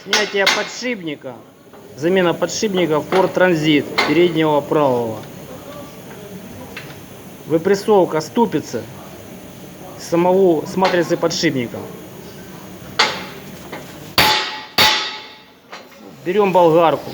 Снятие подшипника. Замена подшипника Ford Transit переднего правого. Выпрессовка ступицы с матрицы подшипника. Берем болгарку.